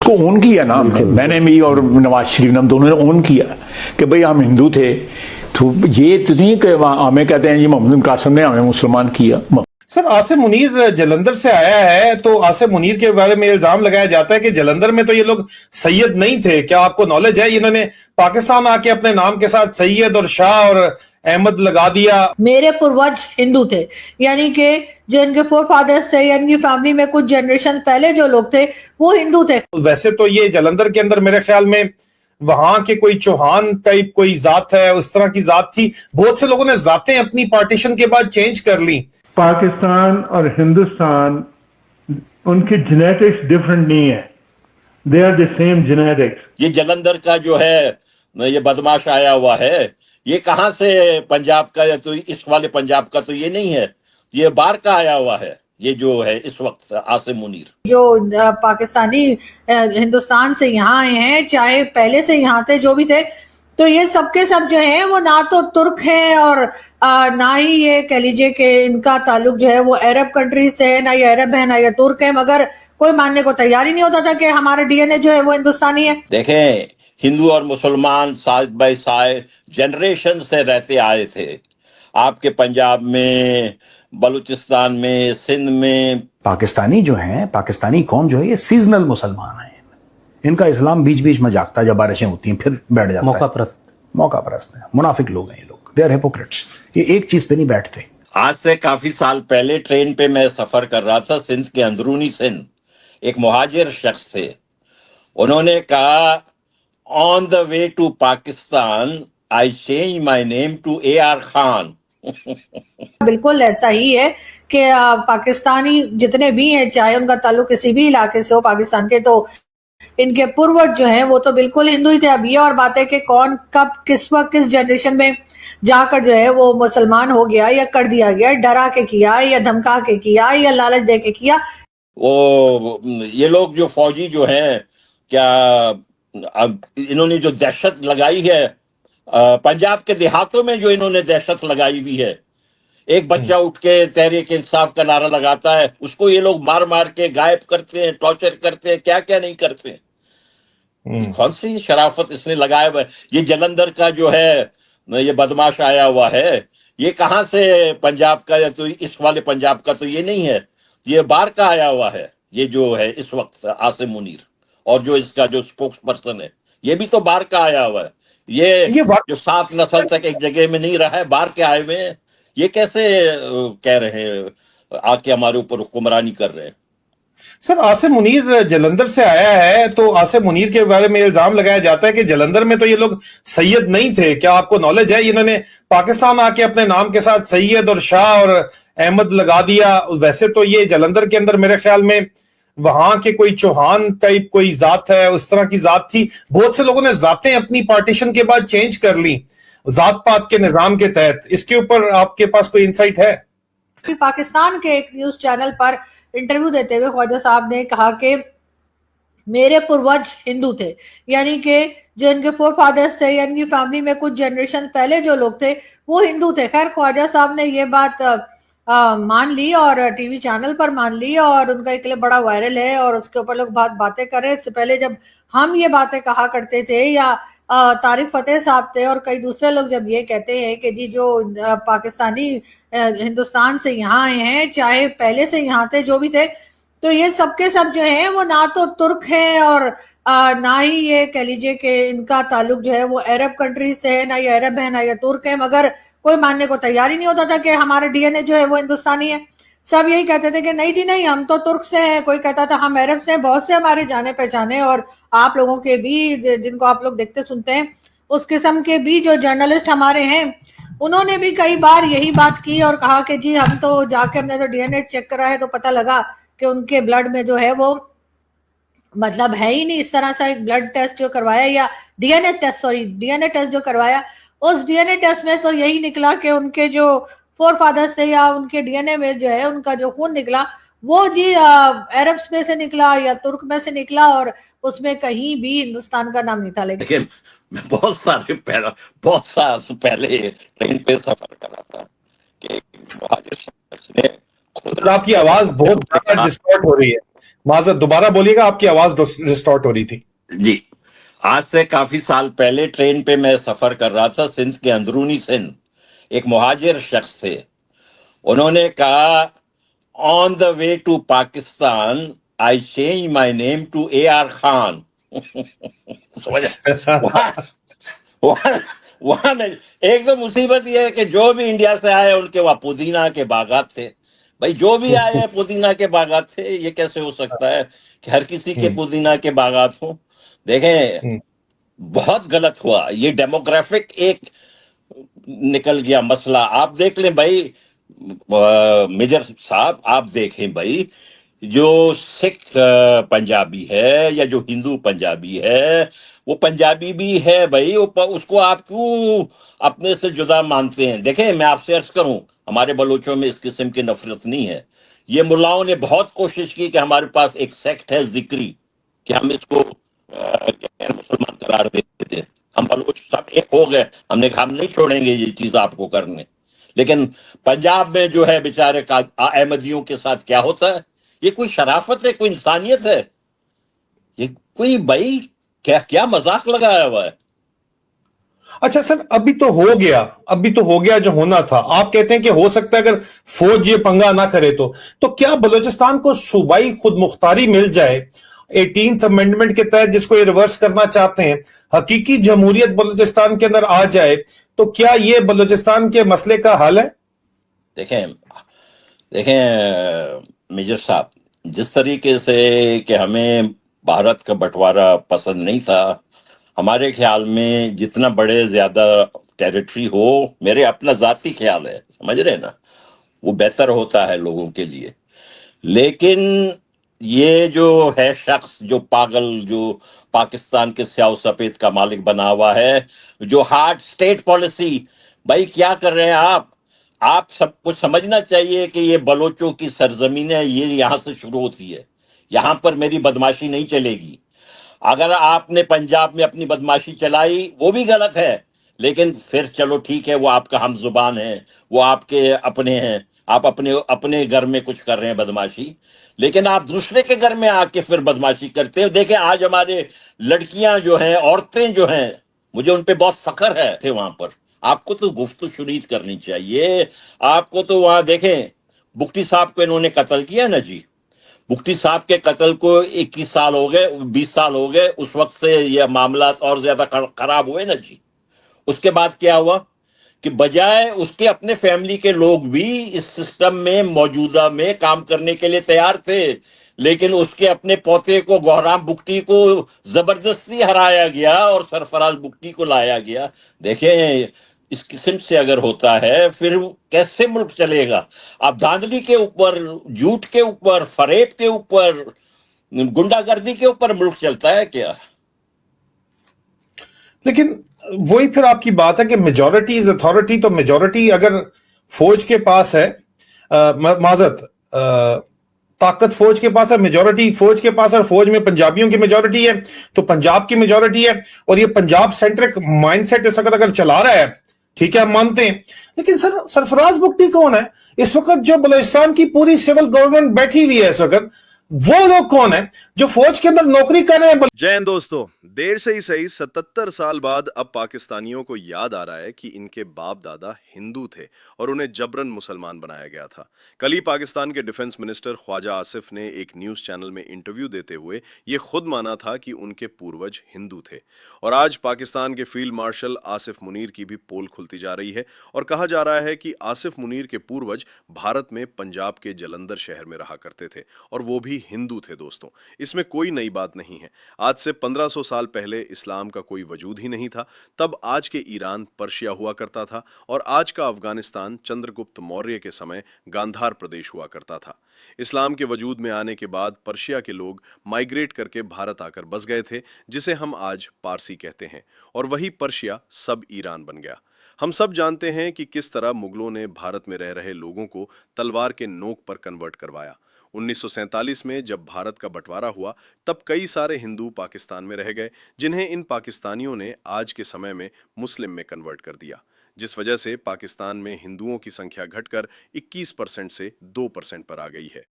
को ओन किया ना हमने, मैंने भी और नवाज शरीफ ने, हम दोनों ने ओन किया कि भाई हम हिंदू थे। तो ये तो नहीं कि हमें कहते हैं ये मोहम्मद कासिम ने हमें मुसलमान किया। सर, आसिम मुनीर जलंधर से आया है, तो आसिम मुनीर के बारे में इल्जाम लगाया जाता है कि जलंधर में तो ये लोग सैयद नहीं थे। क्या आपको नॉलेज है इन्होंने पाकिस्तान आके अपने नाम के साथ सैयद और शाह और अहमद लगा दिया? मेरे पूर्वज हिंदू थे, यानी कि जो इनके फोर फादर्स थे या इनकी फैमिली में कुछ जनरेशन पहले जो लोग थे वो हिंदू थे। वैसे तो ये जलंधर के अंदर मेरे ख्याल में वहां के कोई चौहान टाइप कोई जात है, उस तरह की जात थी। बहुत से लोगों ने जातें अपनी पार्टीशन के बाद चेंज कर ली। पाकिस्तान और हिंदुस्तान, उनकी जेनेटिक्स डिफरेंट नहीं है, they are the same genetics. ये जलंधर का जो है ये बदमाश आया हुआ है, ये कहाँ से पंजाब का है? तो इस वाले पंजाब का तो ये नहीं है, ये बाहर का आया हुआ है। ये जो है इस वक्त आसिम मुनीर, जो पाकिस्तानी हिंदुस्तान से यहाँ आए हैं, चाहे पहले से यहाँ थे, जो भी थे, तो ये सबके सब जो है वो ना तो तुर्क है और ना ही ये कह लीजिए कि इनका ताल्लुक जो है वो अरब कंट्रीज से है, ना ये अरब है ना ये तुर्क है, मगर कोई मानने को तैयार ही नहीं होता था कि हमारा डीएनए जो है वो हिंदुस्तानी है। देखें, हिंदू और मुसलमान साइड बाय साइड जनरेशन से रहते आए थे। आपके पंजाब में, बलूचिस्तान में, सिंध में। पाकिस्तानी जो हैं, पाकिस्तानी कौम जो है ये सीजनल मुसलमान हैं। इनका इस्लाम बीच बीच में जागता है, जब बारिशें होती हैं फिर बैठ जाता है। मौका परस्त है, मुनाफिक लोग हैं ये लोग, दे आर हिपोक्रेट्स। ये एक चीज पे नहीं बैठते। आज से काफी साल पहले ट्रेन पे मैं सफर कर रहा था सिंध के अंदरूनी सिंध। एक मुहाजिर शख्स थे, उन्होंने कहा on the way to Pakistan I change my name to AR Khan. बिल्कुल ऐसा ही है कि पाकिस्तानी जितने भी हैं, चाहे उनका ताल्लुक किसी भी इलाके से हो पाकिस्तान के, तो इनके पूर्वज जो हैं वो तो बिल्कुल हिंदू ही थे। अब ये और बात है कि कौन कब किस वक्त किस जनरेशन में जाकर जो है वो मुसलमान हो गया या कर दिया गया, डरा के किया या धमका के किया या लालच दे के किया। वो ये लोग जो फौजी जो हैं, क्या अब इन्होंने जो दहशत लगाई है पंजाब के देहातों में, जो इन्होंने दहशत लगाई हुई है, एक बच्चा उठ के तहरीक इंसाफ का नारा लगाता है, उसको ये लोग मार मार के गायब करते हैं, टॉर्चर करते हैं, क्या क्या नहीं करते हैं। कौन सी शराफत इसने लगाया हुआ है? ये जलंधर का जो है ये बदमाश आया हुआ है, ये कहाँ से पंजाब का है? तो इस वाले पंजाब का तो ये नहीं है, ये बाहर का आया हुआ है। ये जो है इस वक्त आसिम मुनीर, और जो इसका जो स्पोक्स पर्सन है, ये भी तो बाहर का आया हुआ है। ये जो 7 नस्ल तक एक जगह में नहीं रहा है, बाहर के आए हुए हैं। ये कैसे कह रहे हैं आके हमारे ऊपर हुक्मरानी कर रहे हैं? सर, आसिम मुनीर जलंधर से आया है, तो आसिम मुनीर के बारे में इल्जाम लगाया जाता है कि जलंधर में तो ये लोग सैयद नहीं थे। क्या आपको नॉलेज है इन्होंने पाकिस्तान आके अपने नाम के साथ सैयद और शाह और अहमद लगा दिया? वैसे तो ये जलंधर के अंदर मेरे ख्याल में वहां के कोई चौहान टाइप कोई जात है, उस तरह की जात थी। बहुत से लोगों ने जातें अपनी पार्टीशन के बाद चेंज कर ली जात पात के निजाम के तहत। इसके ऊपर आपके पास कोई इंसाइट है? पाकिस्तान के एक न्यूज चैनल पर इंटरव्यू देते हुए ख्वाजा साहब ने कहा कि मेरे पूर्वज हिंदू थे, यानी कि जो इनके फोर फादर्स थे या इनकी फैमिली में कुछ जनरेशन पहले जो लोग थे वो हिंदू थे। खैर, ख्वाजा साहब ने ये बात मान ली और टीवी चैनल पर मान ली, और उनका एक क्लिप बड़ा वायरल है और उसके ऊपर लोग बातें कर रहे हैं। इससे पहले जब हम ये बातें कहा करते थे, या तारिक फतेह साहब थे और कई दूसरे लोग जब ये कहते हैं कि जी जो पाकिस्तानी हिंदुस्तान से यहाँ आए हैं, चाहे पहले से यहाँ थे, जो भी थे, तो ये सबके सब जो है वो ना तो तुर्क है और ना ही ये कह लीजिए कि इनका ताल्लुक जो है वो अरब कंट्रीज से है, ना ये अरब है ना ये तुर्क है, मगर कोई मानने को तैयार ही नहीं होता था कि हमारा डीएनए जो है वो हिंदुस्तानी है। सब यही कहते थे कि नहीं जी नहीं, हम तो तुर्क से हैं, कोई कहता था हम अरब से हैं। बहुत से हमारे जाने पहचाने और आप लोगों के भी, जिनको आप लोग देखते सुनते हैं, उस किस्म के भी जो जर्नलिस्ट हमारे हैं, उन्होंने भी कई बार यही बात की और कहा कि जी हम तो जाके हमने तो डीएनए चेक करा है, तो पता लगा कि उनके ब्लड में जो है वो मतलब है ही नहीं। इस तरह से एक ब्लड टेस्ट जो करवाया, या डीएनए टेस्ट जो करवाया, उस डीएनए टेस्ट में तो यही निकला कि उनके जो फोर फादर्स थे या उनके डीएनए में जो है उनका जो खून निकला वो जी अरब्स में से निकला या तुर्क में से निकला, और उसमें कहीं भी हिंदुस्तान का नाम नहीं था। लेकिन मैं बहुत साल पहले ट्रेन पे सफर कर रहा था कि मुहाजिर शख्स ने खुद, आपकी आवाज बहुत ज्यादा डिस्टॉर्ट हो रही है, माजर दोबारा बोलिएगा, आपकी आवाज डिस्टॉर्ट हो रही थी। जी, आज से काफी साल पहले ट्रेन पे मैं सफर कर रहा था सिंध के अंदरूनी सिंध। एक मुहाजिर शख्स थे, उन्होंने कहा on the way to Pakistan I change my name to AR Khan. समझ वहां वहां वहां नहीं। एक तो मुसीबत यह है कि जो भी इंडिया से आए उनके वहां पुदीना के बागात थे। भाई जो भी आए हैं पुदीना के बागात थे, ये कैसे हो सकता है कि हर किसी के पुदीना के बागात हो? देखें, बहुत गलत हुआ। ये डेमोग्राफिक एक निकल गया मसला। आप देख लें भाई, मेजर साहब आप देखें भाई, जो सिख पंजाबी है या जो हिंदू पंजाबी है, वो पंजाबी भी है भाई। उसको आप क्यों अपने से जुदा मानते हैं? देखें, मैं आपसे अर्ज करूं, हमारे बलोचों में इस किस्म की नफरत नहीं है। ये मुल्लाओं ने बहुत कोशिश की कि हमारे पास एक सेक्ट है जिक्री, कि हम इसको मुसलमान करार देते थे। हम बलोच सब एक हो गए, हमने कहा हम नहीं छोड़ेंगे ये चीज आपको करने। लेकिन पंजाब में जो है बेचारे का अहमदियों के साथ क्या होता है? ये कोई शराफत है, कोई इंसानियत है? ये कोई भाई क्या क्या मजाक लगाया हुआ है? अच्छा सर, अभी तो हो गया जो होना था। आप कहते हैं कि हो सकता है अगर फौज ये पंगा ना करे तो क्या बलूचिस्तान को सूबाई खुद मुख्तारी मिल जाए 18th अमेंडमेंट के तहत, जिसको ये रिवर्स करना चाहते हैं, हकीकी जमहूरियत बलूचिस्तान के अंदर आ जाए, तो क्या ये बलूचिस्तान के मसले का हल है? देखें मेजर साहब, जिस तरीके से कि हमें भारत का बंटवारा पसंद नहीं था, हमारे ख्याल में जितना बड़े ज्यादा टेरिटरी हो, मेरे अपना जाती ख्याल है, समझ रहे हैं ना, वो बेहतर होता है लोगों के लिए। लेकिन ये जो है शख्स जो पागल, जो पाकिस्तान के स्याह सफेद का मालिक बना हुआ है, जो हार्ड स्टेट पॉलिसी, भाई क्या कर रहे हैं आप सबको समझना चाहिए कि ये बलोचों की सरजमीन है, ये यहां से शुरू होती है। यहां पर मेरी बदमाशी नहीं चलेगी। अगर आपने पंजाब में अपनी बदमाशी चलाई वो भी गलत है, लेकिन फिर चलो ठीक है, वो आपका हम जुबान है, वो आपके अपने हैं, आप अपने अपने घर में कुछ कर रहे हैं बदमाशी, लेकिन आप दूसरे के घर में आके फिर बदमाशी करते हैं। देखें, आज हमारे लड़कियां जो हैं, औरतें जो हैं, मुझे उन पे बहुत फख्र है थे वहां पर। आपको तो गुफ्तगू शुरीत करनी चाहिए। आपको तो वहां देखें, बुख्ती साहब को इन्होंने कत्ल किया ना जी, मुफ्ती साहब के कत्ल को 21 साल हो गए, 20 साल हो गए। उस वक्त से ये मामला और ज्यादा खराब हुए ना जी। उसके बाद क्या हुआ कि बजाय उसके अपने फैमिली के लोग भी इस सिस्टम में मौजूदा में काम करने के लिए तैयार थे, लेकिन उसके अपने पोते को, गौहराम बुख्ती को जबरदस्ती हराया गया और सरफराज बुख्ती को लाया गया। देखें, इस किस्म से अगर होता है फिर कैसे मुल्क चलेगा? आप धांधली के ऊपर, झूठ के ऊपर, फरेब के ऊपर, गुंडागर्दी के ऊपर मुल्क चलता है क्या? लेकिन वही फिर आपकी बात है कि मेजॉरिटी इज अथॉरिटी। तो मेजॉरिटी अगर फौज के पास है, माजरत, ताकत फौज के पास है, मेजॉरिटी फौज के पास है, और फौज में पंजाबियों की मेजॉरिटी है, तो पंजाब की मेजॉरिटी है, और ये पंजाब सेंट्रिक माइंडसेट इस वक्त अगर चला रहा है, ठीक है, हम मानते हैं। लेकिन सर, सरफराज बुख्ती कौन है इस वक्त? जो बलूचिस्तान की पूरी सिविल गवर्नमेंट बैठी हुई है इस वक्त, वो लोग कौन है जो फौज के अंदर नौकरी कर रहे हैं? जय हिंद दोस्तों, देर से ही सही 77 साल बाद अब पाकिस्तानियों को याद आ रहा है कि इनके बाप दादा हिंदू थे और उन्हें जबरन मुसलमान बनाया गया था। कल ही पाकिस्तान के डिफेंस मिनिस्टर ख्वाजा आसिफ ने एक न्यूज चैनल में इंटरव्यू देते हुए ये खुद माना था कि उनके पूर्वज हिंदू थे। और आज पाकिस्तान के फील्ड मार्शल आसिफ मुनीर की भी पोल खुलती जा रही है और कहा जा रहा है कि आसिफ मुनीर के पूर्वज भारत में पंजाब के जलंधर शहर में रहा करते थे और वो भी हिंदू थे। दोस्तों, इसमें कोई नई बात नहीं है। आज से 1500 साल पहले इस्लाम का कोई वजूद ही नहीं था। तब आज के ईरान पर्शिया हुआ करता था और आज का अफगानिस्तान चंद्रगुप्त मौर्य के समय गांधार प्रदेश हुआ करता था। इस्लाम के वजूद में आने के बाद पर्शिया के लोग माइग्रेट करके भारत आकर बस गए थे, जिसे हम आज पारसी कहते हैं, और वही पर्शिया सब ईरान बन गया। हम सब जानते हैं कि किस तरह मुगलों ने भारत में रह रहे लोगों को तलवार के नोक पर कन्वर्ट करवाया। 1947 में जब भारत का बंटवारा हुआ, तब कई सारे हिंदू पाकिस्तान में रह गए, जिन्हें इन पाकिस्तानियों ने आज के समय में मुस्लिम में कन्वर्ट कर दिया, जिस वजह से पाकिस्तान में हिंदुओं की संख्या घटकर 21% से 2% पर आ गई है।